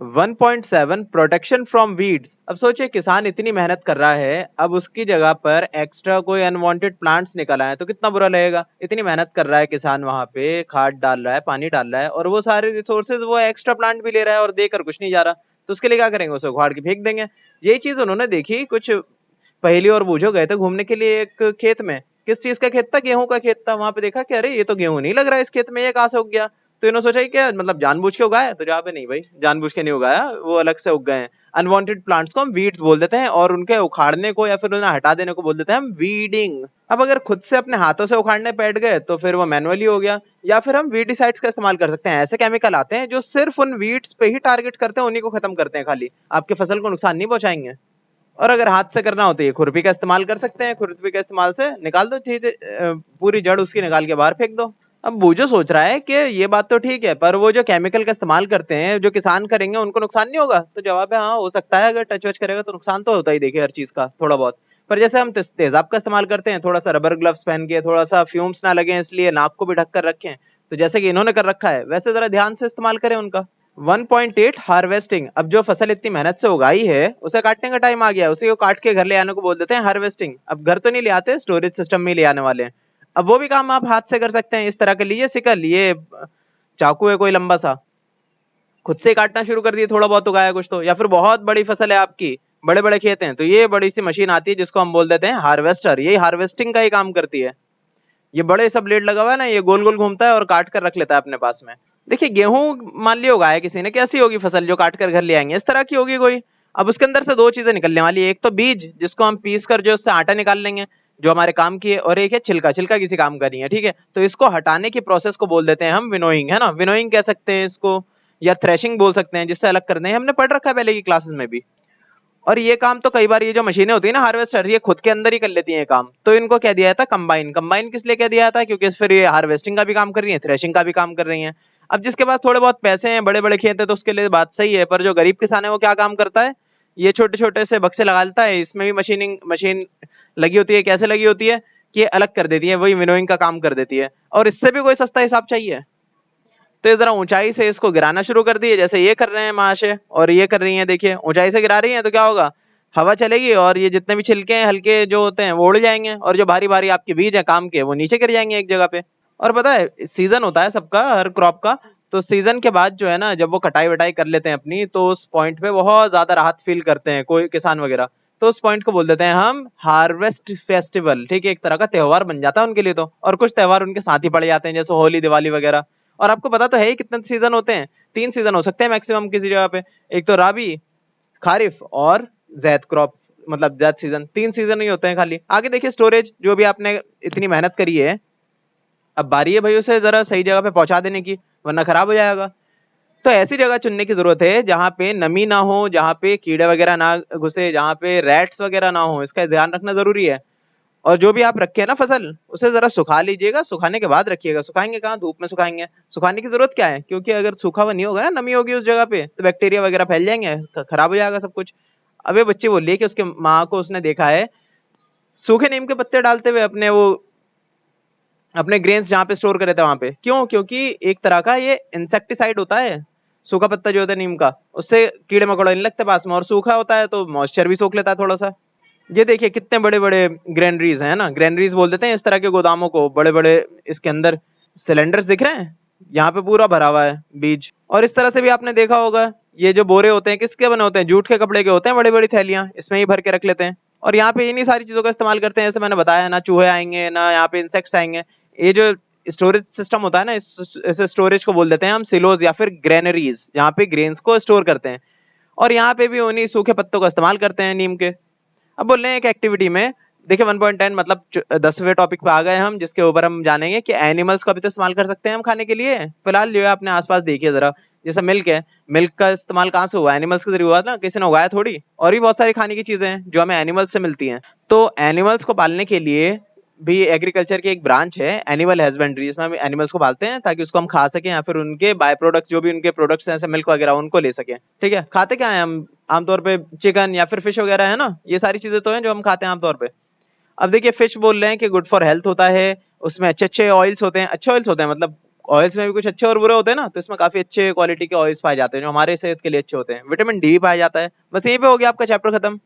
1.7 protection from weeds. अब सोचिए किसान इतनी मेहनत कर रहा है, अब उसकी जगह पर एक्स्ट्रा कोई अनवांटेड प्लांट्स निकल आए तो कितना बुरा लगेगा। इतनी मेहनत कर रहा है किसान, वहां पे खाद डाल रहा है, पानी डाल रहा है, और वो सारे रिसोर्सेज वो एक्स्ट्रा प्लांट भी ले रहा है और देकर कुछ नहीं जा रहा। तो उसके लिए क्या करेंगे, उसे उखाड़ के फेंक देंगे। यही चीज उन्होंने देखी कुछ पहेली और बूझो गए थे घूमने के लिए एक खेत में। किस चीज का खेत था, गेहूं का खेत था। वहां पे देखा कि अरे ये तो गेहूं नहीं लग रहा है इस खेत में, ये कहां से उग गया। तो इन्होंने सोचा कि क्या मतलब जानबूझ के उगाया, तो जहाँ पे नहीं भाई, जानबूझ के नहीं उगाया, वो अलग से उग गए हैं। अनवांटेड प्लांट्स को हम वीड्स बोल देते हैं, और उनके उखाड़ने को या फिर उन्हें हटा देने को बोल देते हैं हम वीडिंग। अब अगर खुद से अपने हाथों से उखाड़ने बैठ गए तो फिर वो मैनुअली हो गया, या फिर हम वीडिसाइड्स का इस्तेमाल कर सकते हैं। ऐसे केमिकल आते हैं जो सिर्फ उन वीड्स पे ही टारगेट करते हैं, उन्हीं को खत्म करते हैं, खाली आपके फसल को नुकसान नहीं पहुंचाएंगे। और अगर हाथ से करना हो तो ये खुरपी का इस्तेमाल कर सकते हैं। खुरपी का इस्तेमाल से निकाल दो चीज, पूरी जड़ उसकी निकाल के बाहर फेंक दो। अब बूझो सोच रहा है कि ये बात तो ठीक है, पर वो जो केमिकल का इस्तेमाल करते हैं, जो किसान करेंगे, उनको नुकसान नहीं होगा। तो जवाब है हाँ, हो सकता है। अगर टच वच करेगा तो नुकसान तो होता ही, देखिए हर चीज का थोड़ा बहुत। पर जैसे हम तेजाब का इस्तेमाल करते हैं, थोड़ा सा रबर ग्लव्स पहन के, थोड़ा सा फ्यूम्स ना लगे इसलिए नाक को भी ढक कर रखें, तो जैसे कि इन्होंने कर रखा है, वैसे जरा ध्यान से इस्तेमाल करें उनका। 1.8 हार्वेस्टिंग। अब जो फसल इतनी मेहनत से उगाई है, उसे काटने का टाइम आ गया, उसी को काट के घर ले आने को बोल देते हैं हार्वेस्टिंग। अब घर तो नहीं ले आते, स्टोरेज सिस्टम में ले आने वाले हैं। अब वो भी काम आप हाथ से कर सकते हैं। इस तरह के लिए सिकल, ये चाकू है कोई लंबा सा, खुद से काटना शुरू कर दिए, थोड़ा बहुत उगाया कुछ तो, या फिर बहुत बड़ी फसल है आपकी, बड़े बड़े खेत हैं, तो ये बड़ी सी मशीन आती है जिसको हम बोल देते हैं हार्वेस्टर। यही हार्वेस्टिंग का ही काम करती है। ये बड़े सब ब्लेड लगा हुआ है ना, ये गोल गोल घूमता है और काट कर रख लेता है अपने पास में। देखिए गेहूं मान लिया उगाया किसी ने, कैसी होगी फसल जो काट कर घर ले आएंगे, इस तरह की होगी कोई। अब उसके अंदर से दो चीजें निकलने वाली है, एक तो बीज जिसको हम पीस कर जो उससे आटा निकाल लेंगे, जो हमारे काम की है, और एक है छिलका। छिलका किसी काम का नहीं है, ठीक है। तो इसको हटाने की प्रोसेस को बोल देते हैं हम विनोइंग, है ना। विनोइंग कह सकते हैं इसको, या थ्रेशिंग बोल सकते हैं, जिससे अलग करते हैं। हमने पढ़ रखा है पहले की क्लासेस में भी। और ये काम तो कई बार ये जो मशीनें होती है ना हार्वेस्टर, ये खुद के अंदर ही कर लेती हैं ये काम। तो इनको क्या दिया था, कंबाइन। कंबाइन किस लिए क्या दिया था, क्योंकि फिर ये हार्वेस्टिंग का भी काम कर रही है, थ्रेशिंग का भी काम कर रही है। अब जिसके पास थोड़े बहुत पैसे हैं, बड़े बड़े खेत है, तो उसके लिए बात सही है। पर जो गरीब किसान है वो क्या काम करता है, ये छोटे छोटे से बक्से लगा लेता है, इसमें भी मशीन लगी होती है। कैसे लगी होती है कि ये अलग कर देती है, वही विनोइंग का काम कर देती है। और इससे भी कोई सस्ता हिसाब चाहिए, तो ये जरा ऊंचाई से इसको गिराना शुरू कर दिए, जैसे ये कर रहे हैं महाशय, और ये कर रही हैं। देखिए ऊंचाई से गिरा रही हैं तो क्या होगा, हवा चलेगी, और ये जितने भी छिलके हैं हल्के जो होते हैं वो उड़ जाएंगे, और जो भारी भारी आपके बीज है काम के, वो नीचे गिर जाएंगे एक जगह पे। और पता है सीजन होता है सबका, हर क्रॉप का। तो सीजन के बाद जो है ना, जब वो कटाई वटाई कर लेते हैं अपनी, तो उस पॉइंट पे बहुत ज्यादा राहत फील करते हैं कोई किसान वगैरह। तो उस पॉइंट को बोल देते हैं हम हार्वेस्ट फेस्टिवल, ठीक है। एक तरह का त्योहार बन जाता है उनके लिए तो। और कुछ त्योहार उनके साथ ही पड़ जाते हैं, जैसे होली, दिवाली वगैरह। और आपको पता तो है ही कितने सीजन होते हैं, 3 सीजन हो सकते हैं मैक्सिमम किसी जगह पे। एक तो राबी, खारिफ और जैद क्रॉप, मतलब जैद सीजन। 3 सीजन ही होते हैं खाली। आगे देखिए स्टोरेज, जो भी आपने इतनी मेहनत करी है, अब बारी है भाई उसे जरा सही जगह पे पहुंचा देने की, वरना खराब हो जाएगा। तो ऐसी जगह चुनने की जरूरत है जहां पे नमी ना हो, जहां पे कीड़े वगैरह ना घुसे, जहां पे रैट्स वगैरह ना हो, इसका ध्यान रखना जरूरी है। और जो भी आप रखे हैं ना फसल, उसे जरा सुखा लीजिएगा, सुखाने के बाद रखिएगा। सुखाएंगे कहाँ, धूप में सुखाएंगे। सुखाने की जरूरत क्या है, क्योंकि अगर सूखा हुआ नहीं होगा ना, नमी होगी उस जगह पे, तो बैक्टीरिया वगैरह फैल जाएंगे, खराब हो जाएगा सब कुछ। अब ये बच्ची बोल रही है कि उसके माँ को उसने देखा है सूखे नीम के पत्ते डालते हुए अपने वो, अपने ग्रेन्स जहाँ पे स्टोर करे थे वहां पे। क्यों, क्योंकि एक तरह का ये इंसेक्टिसाइड होता है। सूखा पत्ता जो होता है नीम का, उससे कीड़े मकोड़े नहीं लगते पास में, और सूखा होता है तो मॉइस्चर भी सोख लेता है थोड़ा सा। ये देखिए कितने बड़े बड़े ग्रेनरीज हैं ना, ग्रेनरीज बोल देते हैं इस तरह के गोदामों को, बड़े बड़े। इसके अंदर सिलेंडर्स दिख रहे हैं, यहाँ पे पूरा भरा हुआ है बीज। और इस तरह से भी आपने देखा होगा, ये जो बोरे होते हैं किसके बने होते हैं, जूट के कपड़े के होते हैं, बड़ी बड़ी थैलियां, इसमें ही भर के रख लेते हैं। और यहाँ पे इन्हीं सारी चीजों का इस्तेमाल करते हैं, जैसे मैंने बताया ना, चूहे आएंगे ना, यहाँ पे इंसेक्ट्स आएंगे। ये जो स्टोरेज सिस्टम होता है ना, इस स्टोरेज को बोल देते हैं हम सिलोज या फिर ग्रेनरीज, जहाँ पे ग्रेन्स को स्टोर करते हैं। और यहाँ पे भी उन्हीं सूखे पत्तों का इस्तेमाल करते हैं, नीम के। अब बोल रहे हैं एक एक्टिविटी में, देखिए 1.10 मतलब 10वें टॉपिक पे आ गए हम, जिसके ऊपर हम जानेंगे कि एनिमल्स का भी तो इस्तेमाल कर सकते हैं हम खाने के लिए। फिलहाल जो है अपने आसपास देखिए जरा, जैसे मिल्क है, मिल्क का इस्तेमाल कहाँ से हुआ, एनिमल्स के जरिए हुआ ना, किसी ने उगाया थोड़ी। और भी बहुत सारी खाने की चीजें हैं जो हमें एनिमल्स से मिलती हैं। तो एनिमल्स को पालने के लिए भी एग्रीकल्चर की एक ब्रांच है एनिमल हस्बेंड्री, इसमें हम एनिमल्स को पालते हैं ताकि उसको हम खा सकें, या फिर उनके बाय प्रोडक्ट जो भी उनके प्रोडक्ट्स हैं, जैसे मिल्क वगैरह, उनको ले सकें। ठीक है, खाते क्या है हम आमतौर पे, चिकन या फिर फिश वगैरह है ना, ये सारी चीजें तो हैं जो हम खाते हैं आमतौर पे। अब देखिए फिश बोल रहे हैं कि गुड फॉर हेल्थ होता है, उसमें अच्छे अच्छे ऑयल्स होते हैं, अच्छे ऑयल्स होते हैं, मतलब ऑयल्स में भी कुछ अच्छे और बुरे होते हैं ना, तो इसमें काफी अच्छे क्वालिटी के ऑयल्स पाए जाते हैं जो हमारे सेहत के लिए अच्छे होते हैं। विटामिन डी भी पाया जाता है। बस यहीं पे हो गया आपका चैप्टर खत्म।